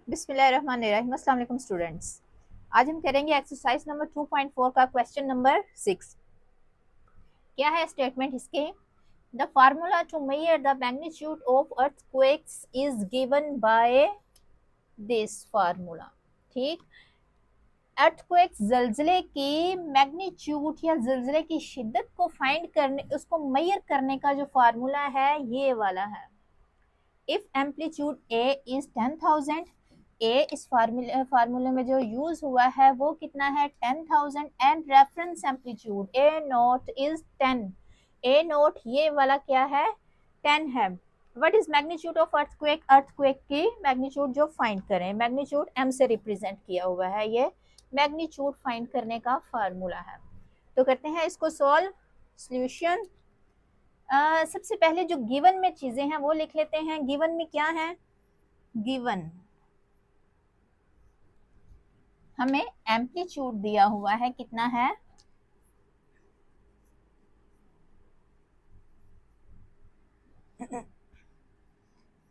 बिस्मिल्लाहिर्रहमानिर्रहीम। अस्सलाम वालेकुम स्टूडेंट्स। आज हम करेंगे एक्सरसाइज नंबर 2.4 का क्वेश्चन नंबर 6। क्या है स्टेटमेंट इसके? The formula to measure the magnitude of earthquakes is given by this formula. ठीक, अर्थक्वेक्स जल्जले की मैग्नीट्यूड या जल्जले की शिद्दत को फाइंड करने, उसको मेजर करने का जो फार्मूला है ये वाला है। इफ एम्पलीट्यूड ए इज 10,000, ए इस फार्मूले में जो यूज हुआ है वो कितना है 10,000 and reference amplitude A note is 10। A note ये वाला क्या है 10 है। What is magnitude of earthquake? Earthquake की मैग्नीट्यूड जो फाइंड करें, मैग्नीट्यूड एम से रिप्रेजेंट किया हुआ है, ये मैग्नीट्यूड फाइंड करने का फार्मूला है। तो करते हैं इसको सॉल्व। सॉल्यूशन, सबसे पहले जो गिवन में चीजें हैं वो लिख लेते हैं। गिवन में क्या है? गिवन हमें एम्पलीट्यूड दिया हुआ है, कितना है?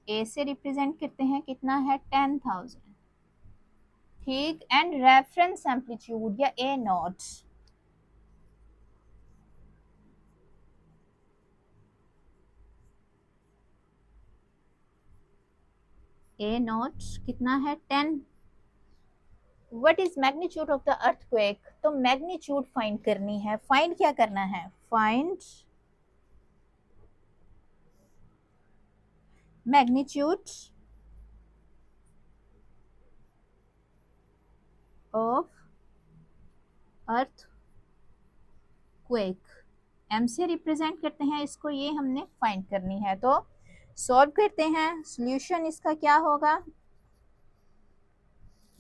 ए से रिप्रेजेंट करते हैं, कितना है 10,000। ठीक, एंड रेफरेंस एम्पलीट्यूड या ए नॉट, ए नॉट कितना है 10। What is magnitude of the earthquake? तो मैग्नीट्यूड फाइंड करनी है। फाइंड क्या करना है? Find magnitude of earthquake, M से रिप्रेजेंट करते हैं इसको, ये हमने फाइंड करनी है। तो सॉल्व करते हैं। सॉल्यूशन इसका क्या होगा?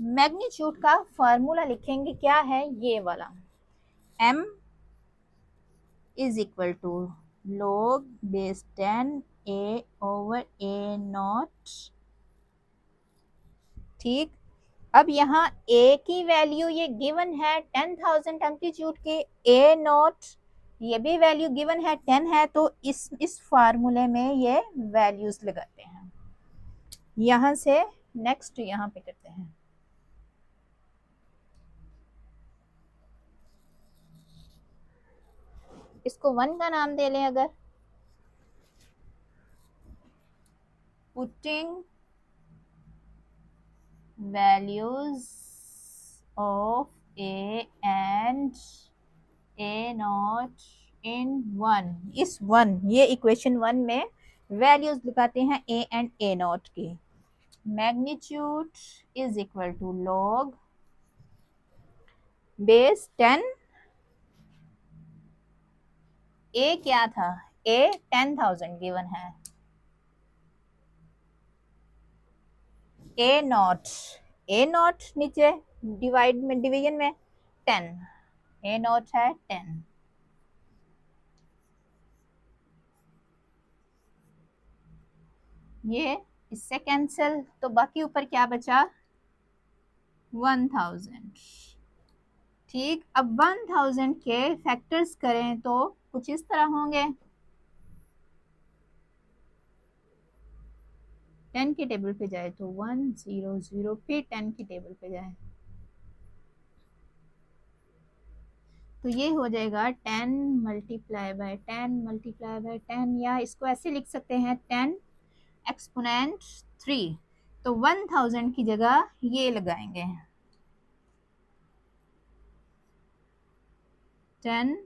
मैग्नीट्यूड का फार्मूला लिखेंगे, क्या है ये वाला, m is equal to log base 10 a over a naught. ठीक, अब यहाँ a की वैल्यू ये गिवन है 10,000 एम्पलीट्यूड के, a नॉट ये भी वैल्यू गिवन है 10 है, तो इस फार्मूले में ये वैल्यूज लगाते हैं। यहां से नेक्स्ट यहाँ पे करते हैं। इसको 1 का नाम दे लें अगर, putting values of A and A not in 1, इस 1 ये इक्वेशन 1 में वैल्यूज लगाते हैं ए एंड ए नॉट की। Magnitude is equal to log base 10, A क्या था? ए 10,000 गिवन है, ए नॉट नीचे डिवाइड में, डिवीजन में 10, ए नॉट है 10। ये इससे कैंसिल, तो बाकी ऊपर क्या बचा 1000। ठीक, अब 1000 के फैक्टर्स करें तो कुछ इस तरह होंगे। 10 की टेबल पे जाए तो 100, फिर 10 की टेबल पे जाए तो ये हो जाएगा 10 मल्टीप्लाई बाय 10 मल्टीप्लाई बाय 10, या इसको ऐसे लिख सकते हैं 10 एक्सपोनेंट 3। तो 1000 की जगह ये लगाएंगे 10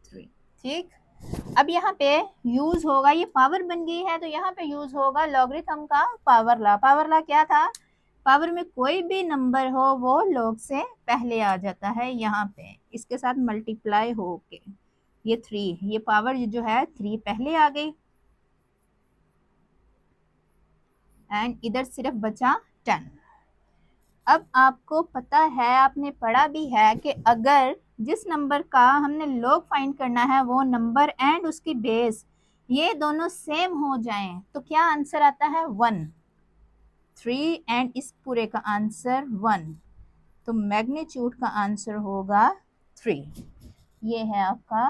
3। ठीक, अब यहाँ पे यूज होगा, ये पावर बन गई है तो यहाँ पे यूज होगा लॉगरिथम का पावर ला। पावर ला क्या था? पावर में कोई भी नंबर हो वो लॉग से पहले आ जाता है, यहाँ पे इसके साथ मल्टीप्लाई होके ये 3, ये पावर जो है 3 पहले आ गई एंड इधर सिर्फ बचा 10। अब आपको पता है, आपने पढ़ा भी है कि अगर जिस नंबर का हमने लॉग फाइंड करना है वो नंबर एंड उसकी बेस ये दोनों सेम हो जाएं तो क्या आंसर आता है 1, 3 एंड इस पूरे का आंसर 1। तो मैग्नीट्यूड का आंसर होगा 3। ये है आपका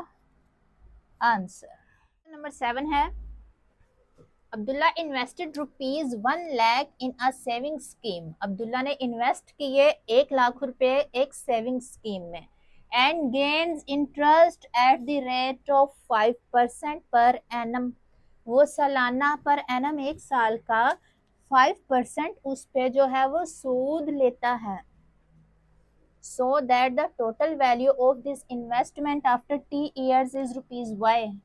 आंसर। नंबर 7 है, Abdullah invested ₹1 lakh in a saving scheme. Abdullah ने इन्वेस्ट किए 1 लाख रुपए एक सेविंग स्कीम में, and gains interest at the rate of 5% per annum. वो सालाना पर एनम 1 साल का 5% उस पे जो है वो सूद लेता है। So that the total value of this investment after T years is ₹Y।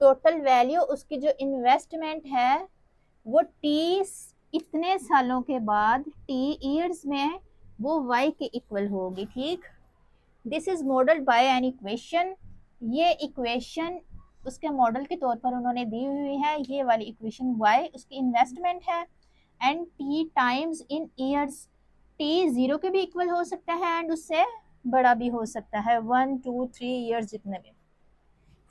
Total value उसकी जो इन्वेस्टमेंट है वो इतने सालों के बाद T ईयर्स में वो Y के इक्वल होगी। ठीक, this is modelled by an equation. ये इक्वेशन उसके मॉडल के तौर पर उन्होंने दी हुई है। ये वाली इक्वेशन Y उसकी इन्वेस्टमेंट है, and T times in years. T 0 के भी इक्वल हो सकता है एंड उससे बड़ा भी हो सकता है, 1 2 3 ईयर्स जितने भी।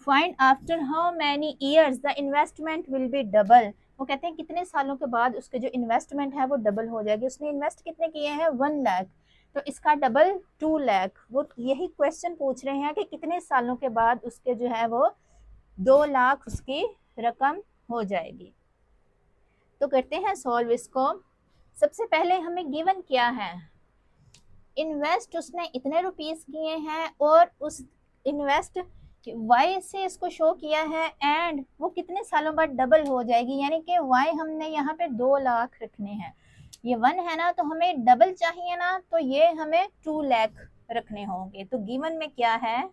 Find after how many years the investment will be double. वो कहते हैं कितने सालों के बाद उसके जो इन्वेस्टमेंट है वो डबल हो जाएगी। उसने इन्वेस्ट कितने किए हैं? 1 लाख, तो इसका डबल 2 लाख। वो यही क्वेश्चन पूछ रहे हैं कि कितने सालों के बाद उसके जो है वो 2 लाख उसकी रकम हो जाएगी। तो करते हैं सॉल्व इसको। सबसे पहले हमें गिवन क्या है, इन्वेस्ट उसने इतने रुपीस किए हैं और उस इन्वेस्ट वाई से इसको शो किया है, एंड वो कितने सालों बाद डबल हो जाएगी। यानी कि वाई हमने यहाँ पे 2 लाख रखने हैं, ये 1 है ना, तो हमें डबल चाहिए ना, तो ये हमें 2 लाख रखने होंगे। तो गिवन में क्या है,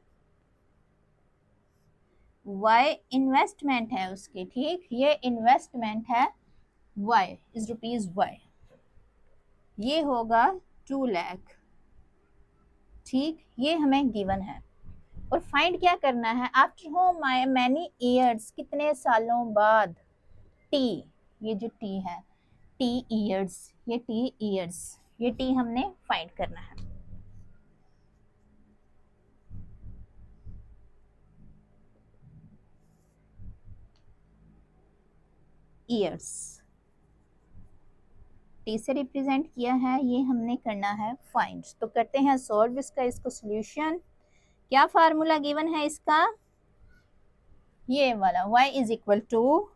वाई इन्वेस्टमेंट है उसकी। ठीक, ये इन्वेस्टमेंट है वाई इज ₹Y, ये होगा 2 लाख। ठीक, ये हमें गिवन है। और फाइंड क्या करना है, आफ्टर होम मैनी ईयर्स, कितने सालों बाद। टी, ये जो टी है टी ईयर्स, ये टी ईयर्स, ये टी हमने फाइंड करना है। ईयर्स टी से रिप्रेजेंट किया है, ये हमने करना है फाइंड। तो करते हैं सॉल्व इसका, इसको सोल्यूशन। क्या फार्मूला गिवन है इसका, ये वाला, y is equal to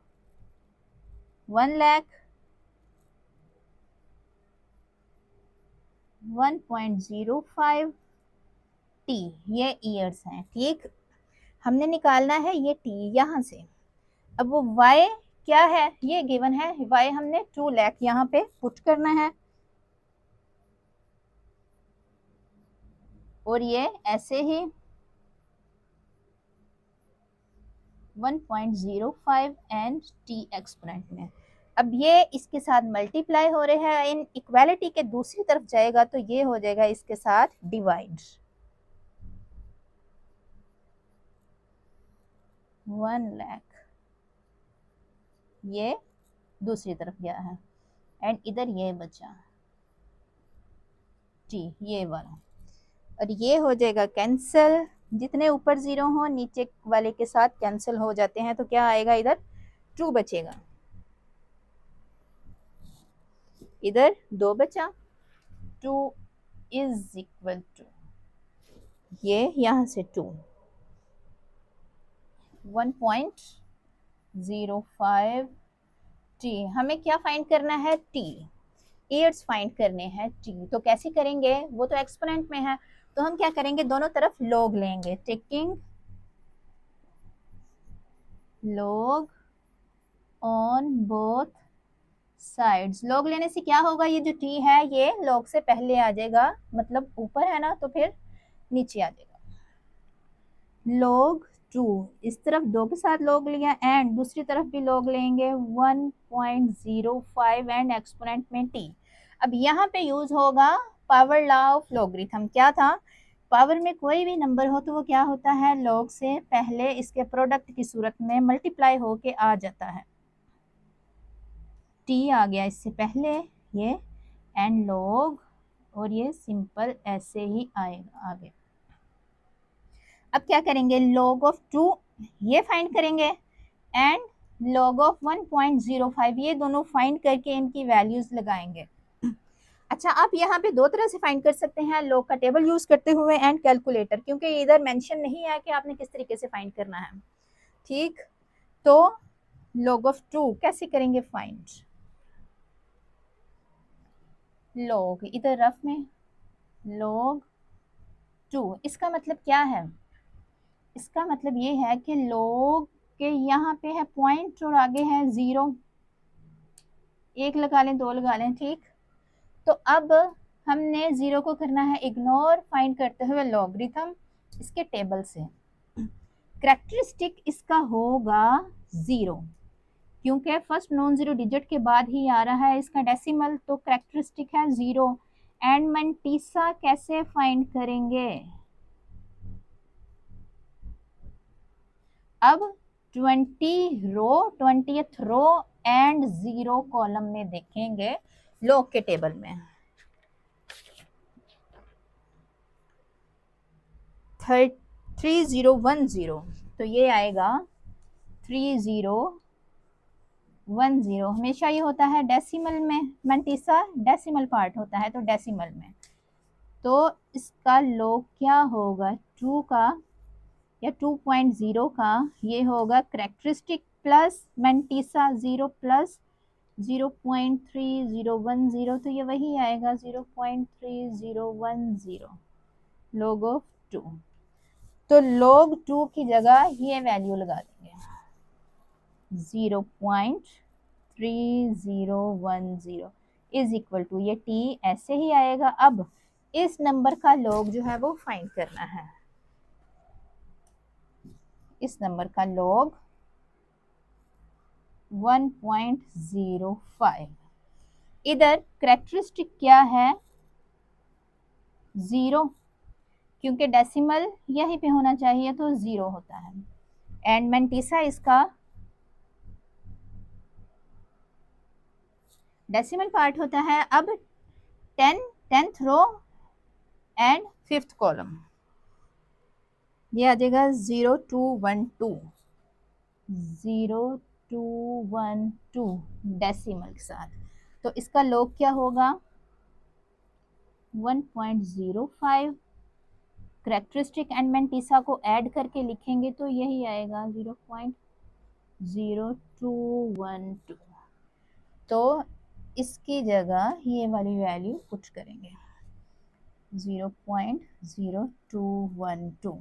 1 lakh 1.05 T, ये ईयर्स हैं। ठीक, हमने निकालना है ये टी यहाँ से। अब वो y क्या है, ये गिवन है, y हमने 2 लाख यहाँ पे पुट करना है, और ये ऐसे ही 1.05 एंड टी एक्सपोनेंट में। अब ये इसके साथ मल्टीप्लाई हो रहे हैं, इन इक्वालिटी के दूसरी तरफ जाएगा तो ये हो जाएगा इसके साथ डिवाइड। 1 लाख ये दूसरी तरफ गया है, एंड इधर ये बचा टी, ये वाला, और ये हो जाएगा कैंसिल। जितने ऊपर 0 हो नीचे वाले के साथ कैंसिल हो जाते हैं, तो क्या आएगा, इधर 2 बचेगा, इधर 2 बचा। 2 इज इक्वल टू, ये यहां से 2, 1.05 टी। हमें क्या फाइंड करना है, टी ईयर्स फाइंड करने हैं टी। तो कैसे करेंगे, वो तो एक्सपोनेंट में है, तो हम क्या करेंगे, दोनों तरफ लॉग लेंगे, taking log on both sides. Log लेने से क्या होगा, ये जो टी है ये लॉग से पहले आ जाएगा, मतलब ऊपर है ना, तो फिर नीचे आ जाएगा। लॉग 2, इस तरफ 2 के साथ लॉग लिया, एंड दूसरी तरफ भी लॉग लेंगे 1.05 एंड एक्सपोनेंट में टी। अब यहाँ पे यूज होगा पावर लॉ ऑफ लॉगरिथम। क्या था, पावर में कोई भी नंबर हो तो वो क्या होता है, लॉग से पहले इसके प्रोडक्ट की सूरत में मल्टीप्लाई होके आ जाता है। टी आ गया इससे पहले ये, एंड लॉग, और ये सिंपल ऐसे ही आएगा आगे। अब क्या करेंगे, लॉग ऑफ 2 ये फाइंड करेंगे, एंड लॉग ऑफ 1.05 ये दोनों फाइंड करके इनकी वैल्यूज लगाएंगे। अच्छा, आप यहाँ पे 2 तरह से फाइंड कर सकते हैं, लॉग का टेबल यूज करते हुए एंड कैलकुलेटर, क्योंकि इधर मेंशन नहीं है कि आपने किस तरीके से फाइंड करना है। ठीक, तो log ऑफ 2 कैसे करेंगे फाइंड? log इधर रफ में log 2, इसका मतलब क्या है? इसका मतलब ये है कि log के यहाँ पे है पॉइंट और आगे है 0, एक लगा लें, 2 लगा लें, ठीक। तो अब हमने 0 को करना है इग्नोर, फाइंड करते हुए लॉगरिथम इसके टेबल से। कैरेक्टरिस्टिक इसका होगा 0, क्योंकि फर्स्ट नॉन जीरो डिजिट के बाद ही आ रहा है इसका डेसिमल, तो कैरेक्टरिस्टिक है 0। एंड मंटीसा कैसे फाइंड करेंगे? अब 20th रो एंड 0 कॉलम में देखेंगे लॉग के टेबल में। 3010, तो ये आएगा 3010। हमेशा ये होता है डेसिमल में, मंटीसा डेसिमल पार्ट होता है तो डेसिमल में, तो इसका लॉग क्या होगा 2 का या 2.0 का? ये होगा कैरेक्टरिस्टिक प्लस मंटीसा 0 प्लस 0.3010, तो ये वही आएगा 0.3010 log ऑफ 2। तो log 2 की जगह ये वैल्यू लगा देंगे 0.3010 इज इक्वल टू, ये t ऐसे ही आएगा। अब इस नंबर का log जो है वो फाइंड करना है। इस नंबर का log 1.05। इधर कैरेक्टरिस्टिक क्या है 0, क्योंकि डेसिमल यहीं पे होना चाहिए तो 0 होता है। एंड मंटीसा इसका डेसिमल पार्ट होता है। अब 10th row and 5th column, ये आ जाएगा 0212 डेसिमल के साथ। तो इसका log क्या होगा 1.05। कैरेक्टरिस्टिक एंड मंटीसा को ऐड करके लिखेंगे तो यही आएगा 0.0212। तो इसकी जगह ये वाली वैल्यू पुट करेंगे 0.0212।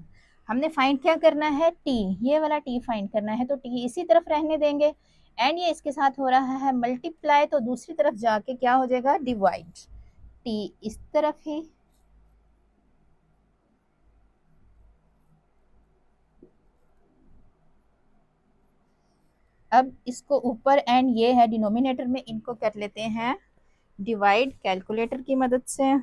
हमने फाइंड क्या करना है t, ये वाला t फाइंड करना है, तो t इसी तरफ रहने देंगे। एंड ये इसके साथ हो रहा है मल्टीप्लाई, तो दूसरी तरफ जाके क्या हो जाएगा डिवाइड, t इस तरफ ही। अब इसको ऊपर एंड ये है डिनोमिनेटर में, इनको कर लेते हैं डिवाइड कैलकुलेटर की मदद से।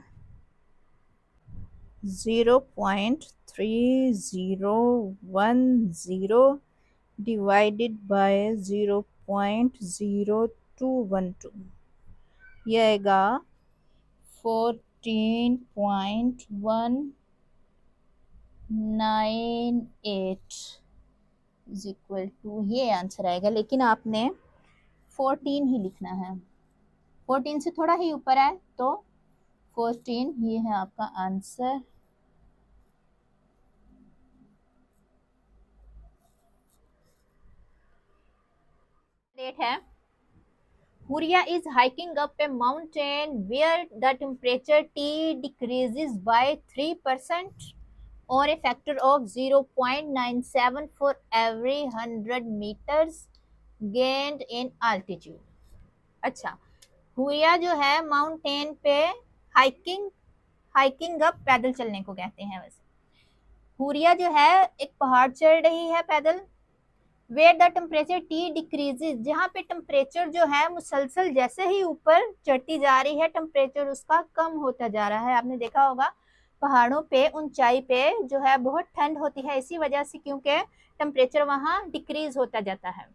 0.3010 डिवाइडेड बाय 0.0212, ये आएगा 14.198 इज इक्वल टू, ये आंसर आएगा। लेकिन आपने 14 ही लिखना है, 14 से थोड़ा ही ऊपर है तो 14, ये है आपका आंसर। डेट है Huria is hiking up a mountain where the temperature T decreases by 3% or a factor of 0.97 for every 100 meters gained in altitude। अच्छा, हुरिया जो है माउंटेन पे हाइकिंग अप, पैदल चलने को कहते हैं। वैसे हुरिया जो है एक पहाड़ चढ़ रही है पैदल। Where the temperature T decreases, जहाँ पे टेम्परेचर जो है मुसलसल जैसे ही ऊपर चढ़ती जा रही है टेम्परेचर उसका कम होता जा रहा है। आपने देखा होगा पहाड़ों पे ऊंचाई पे जो है बहुत ठंड होती है, इसी वजह से, क्योंकि टेम्परेचर वहाँ डिक्रीज होता जाता है।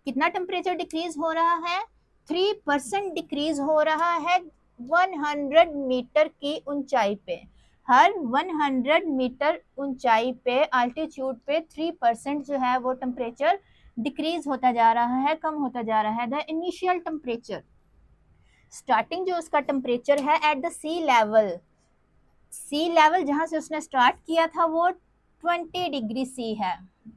कितना टेम्परेचर डिक्रीज हो रहा है 3% डिक्रीज हो रहा है 100 मीटर की ऊंचाई पे। हर 100 मीटर ऊंचाई पे अल्टीट्यूड पे 3% जो है वो टेम्परेचर डिक्रीज होता जा रहा है, कम होता जा रहा है। द इनिशियल टेम्परेचर, स्टार्टिंग जो उसका टेम्परेचर है एट द सी लेवल जहां से उसने स्टार्ट किया था वो 20 डिग्री सी है,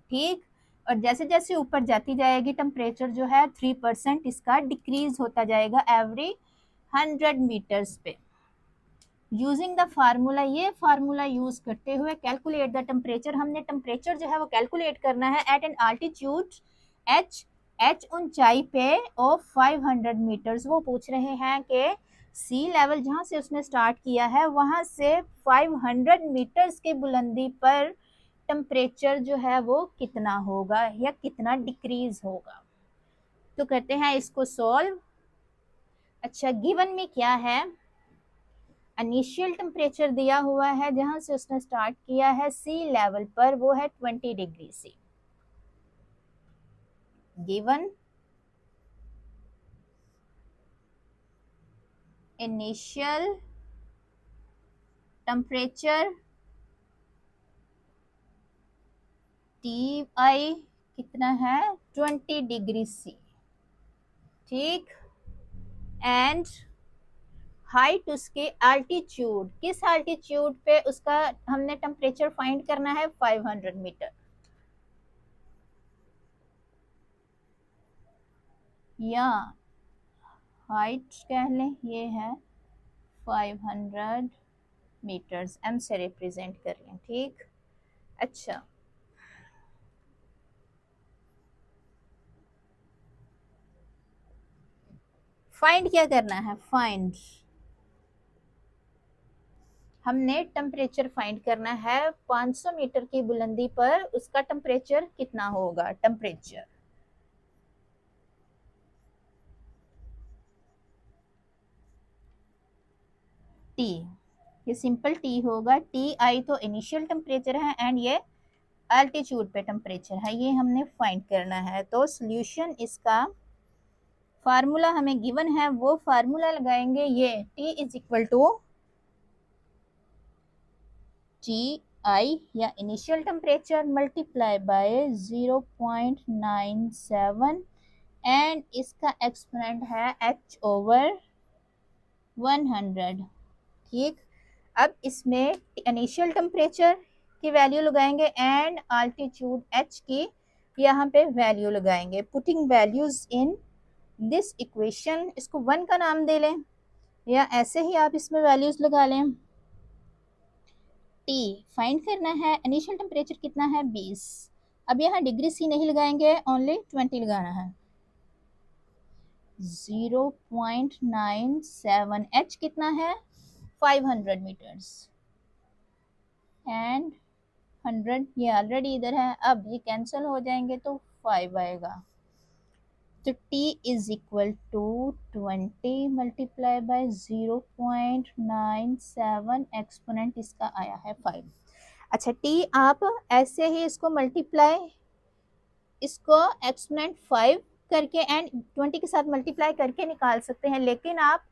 ठीक। और जैसे जैसे ऊपर जाती जाएगी टेम्परेचर जो है 3% इसका डिक्रीज होता जाएगा एवरी 100 मीटर्स पे। यूजिंग द फार्मूला, ये फार्मूला यूज करते हुए कैलकुलेट द टेम्परेचर, हमने टेम्परेचर जो है वो कैलकुलेट करना है at an altitude H, H ऊंचाई पे ऑफ 500 मीटर्स। वो पूछ रहे हैं कि सी लेवल जहां से उसने स्टार्ट किया है वहां से 500 मीटर्स की बुलंदी पर टेम्परेचर जो है वो कितना होगा या कितना डिक्रीज होगा। तो करते हैं इसको सॉल्व। अच्छा, गिवन में क्या है, इनिशियल टेम्परेचर दिया हुआ है जहां से उसने स्टार्ट किया है सी लेवल पर, वो है 20 degree C. Given initial temperature T I कितना है 20 डिग्री सी, ठीक। एंड हाइट उसके अल्टीट्यूड, किस अल्टीट्यूड पे उसका हमने टेम्परेचर फाइंड करना है 500 मीटर, या हाइट कह लें, ये है 500 मीटर्स, एम से रिप्रेजेंट कर लें, ठीक। अच्छा, फाइंड क्या करना है, फाइंड, हमने टेम्परेचर फाइंड करना है 500 मीटर की बुलंदी पर उसका टेम्परेचर कितना होगा। टेम्परेचर टी, ये सिंपल टी होगा, टी आई तो इनिशियल टेम्परेचर है एंड ये अल्टीट्यूड पे टेम्परेचर है, ये हमने फाइंड करना है। तो सॉल्यूशन इसका फार्मूला हमें गिवन है, वो फार्मूला लगाएंगे, ये T is equal to T I या initial temperature multiply by 0.97 and इसका एक्सपोनेंट है h ओवर 100, ठीक। अब इसमें इनिशियल टेम्परेचर की वैल्यू लगाएंगे एंड अल्टीट्यूड h की यहाँ पे वैल्यू लगाएंगे। Putting values in this equation, इसको 1 का नाम दे लें या ऐसे ही आप इसमें वैल्यूज लगा लें। टी फाइंड करना है, इनिशियल टेम्परेचर कितना है 20, अब यहाँ डिग्री सी नहीं लगाएंगे, ओनली 20 लगाना है। 0.97, h कितना है 500 मीटर्स एंड 100 ये ऑलरेडी इधर है, अब ये कैंसिल हो जाएंगे तो 5 आएगा। तो T is equal to 20 multiply by 0.97, exponent इसका आया है 5। अच्छा, T आप ऐसे ही इसको मल्टीप्लाई, इसको एक्सपोनेंट 5 करके एंड 20 के साथ मल्टीप्लाई करके निकाल सकते हैं, लेकिन आप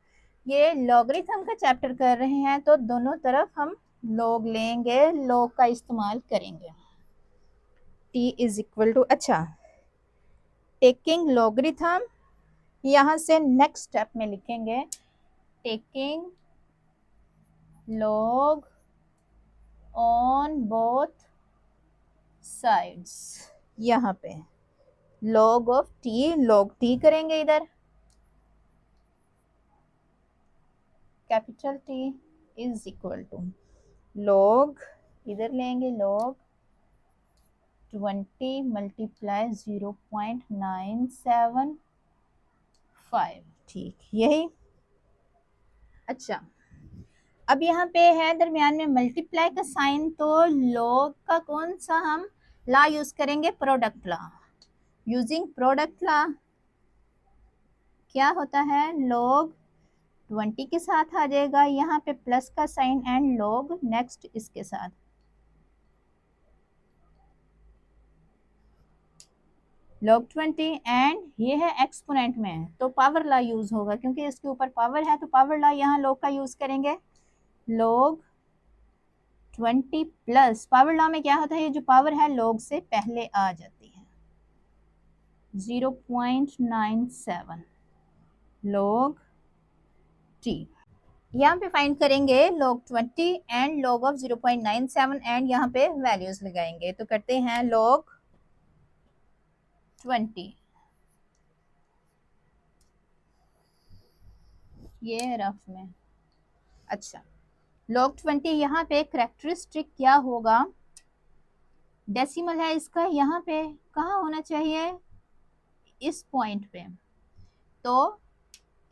ये लॉगरिथम का चैप्टर कर रहे हैं तो दोनों तरफ हम लॉग लेंगे, लॉग का इस्तेमाल करेंगे। T इज इक्वल टू, अच्छा टेकिंग लॉगरिथम, यहाँ से नेक्स्ट स्टेप में लिखेंगे taking log on both sides, यहाँ पे log of T, log T करेंगे इधर, capital T is equal to log, इधर लेंगे लॉग 20 मल्टीप्लाई 0.975, ठीक, यही। अच्छा, अब यहाँ पे है दरमियान में मल्टीप्लाई का साइन, तो लॉग का कौन सा हम ला यूज करेंगे, प्रोडक्ट ला। यूजिंग प्रोडक्ट ला क्या होता है, लॉग 20 के साथ आ जाएगा यहाँ पे प्लस का साइन एंड लॉग नेक्स्ट इसके साथ, log 20 एंड ये है एक्सपोनेंट में तो पावर लॉ यूज होगा, क्योंकि इसके ऊपर पावर है तो पावर लॉ यहाँ log का यूज करेंगे। log 20 प्लस पावर लॉ में क्या होता है, ये जो पावर है log से पहले आ जाती है, 0.97 log t। यहाँ पे फाइंड करेंगे log 20 and log of 0.97 and यहाँ पे वैल्यूज लगाएंगे। तो करते हैं log 20, ये रफ में। अच्छा, log 20 यहाँ पे करेक्टरिस्टिक क्या होगा, डेसिमल है इसका, यहाँ पे कहाँ होना चाहिए, इस पॉइंट पे, तो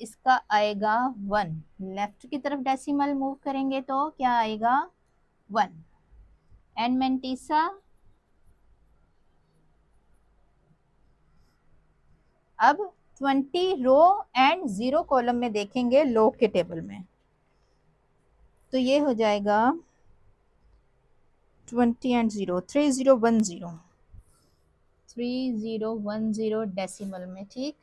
इसका आएगा 1। लेफ्ट की तरफ डेसिमल मूव करेंगे तो क्या आएगा 1। एंड मेंटिसा अब 20 रो एंड 0 कॉलम में देखेंगे log के टेबल में, तो ये हो जाएगा 20 एंड 0 3010 डेसिमल में। ठीक,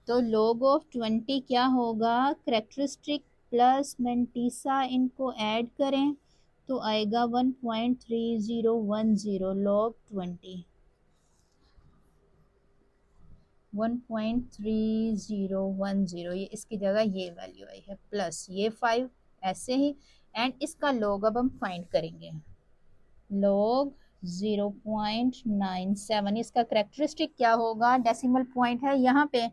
तो log ऑफ 20 क्या होगा, करेक्टरिस्टिक प्लस मेंटिसा, इनको ऐड करें तो आएगा 1.3010 log 20, 1.3010, ये इसकी जगह ये वैल्यू आई है, प्लस ये 5 ऐसे ही। एंड इसका log अब हम फाइंड करेंगे, log 0.97, इसका करेक्टरिस्टिक क्या होगा, डेसिमल पॉइंट है यहाँ पे,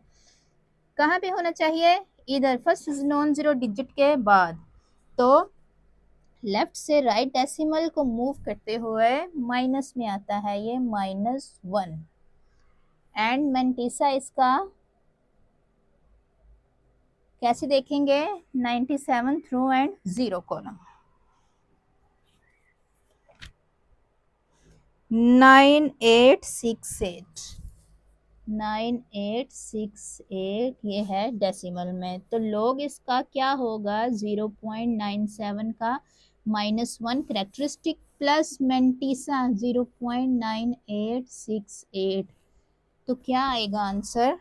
कहाँ पे होना चाहिए, इधर फर्स्ट नॉन जीरो डिजिट के बाद, तो लेफ्ट से राइट डेसिमल को मूव करते हुए माइनस में आता है ये -1। एंड मेंटिसा इसका कैसे देखेंगे, 97 थ्रू एंड 0 कॉलम, 9868, 9868 ये है डेसिमल में। तो log इसका क्या होगा, 0.97 का -1 करेक्टरिस्टिक प्लस मेंटिसा 0.9868, तो क्या आएगा आंसर,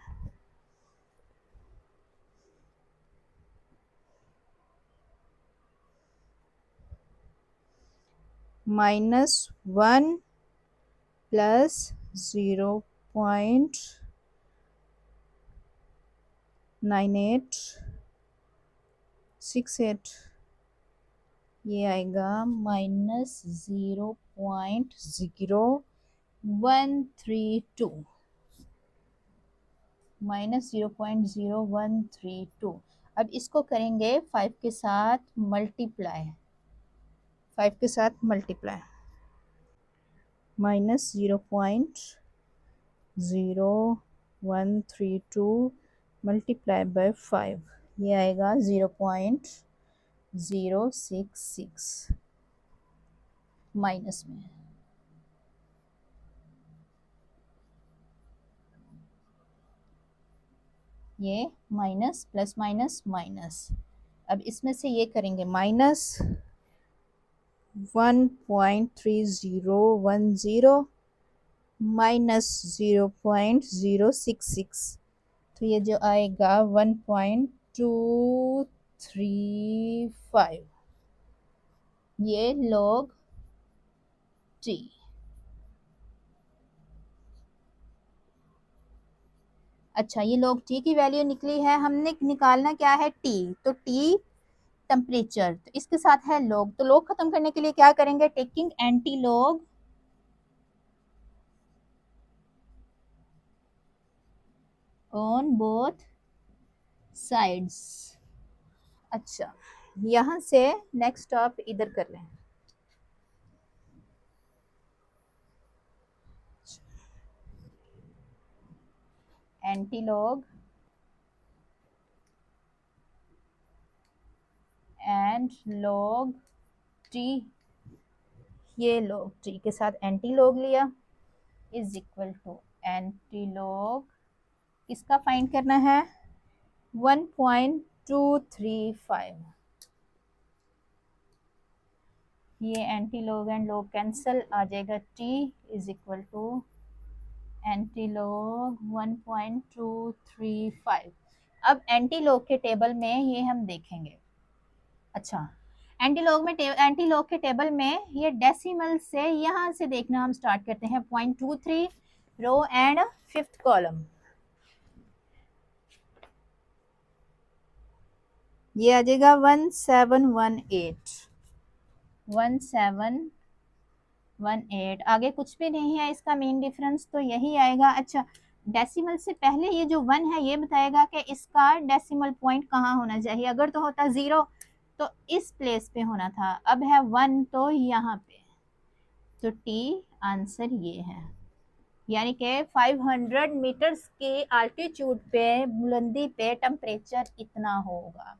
-1 प्लस 0.9868, ये आएगा -0.0132, -0.0132। अब इसको करेंगे 5 के साथ मल्टीप्लाई, 5 के साथ मल्टीप्लाई, -0.0132 मल्टीप्लाई बाय 5, ये आएगा 0.066 माइनस में। ये माइनस प्लस माइनस माइनस, अब इसमें से ये करेंगे माइनस 1.3010 माइनस 0.066, तो ये जो आएगा 1.235, ये log t। अच्छा, ये log t की वैल्यू निकली है, हमने निकालना क्या है t, तो t टेम्परेचर, तो इसके साथ है log, तो log खत्म करने के लिए क्या करेंगे, taking anti log on both sides. अच्छा, यहां से नेक्स्ट आप इधर कर लें, anti log and log t, ये log t के साथ एंटी log लिया is equal to anti log, इसका फाइंड करना है 1.235, ये anti log and log cancel आ जाएगा, t is equal to anti log 1.235। अब एंटी log के टेबल में ये हम देखेंगे। अच्छा, एंटी log के टेबल में ये डेसिमल से यहाँ से देखना हम स्टार्ट करते हैं, 0.23 रो एंड 5th कॉलम, ये आ जाएगा 1718, आगे कुछ भी नहीं है इसका मेन डिफरेंस, तो यही आएगा। अच्छा, डेसिमल से पहले ये जो 1 है ये बताएगा कि इसका डेसिमल पॉइंट कहाँ होना चाहिए। अगर तो होता 0 तो इस प्लेस पे होना था, अब है 1 तो यहाँ पे, तो टी आंसर ये है। यानी कि 500 मीटर्स के आल्टीट्यूड पे, बुलंदी पे टेम्परेचर इतना होगा।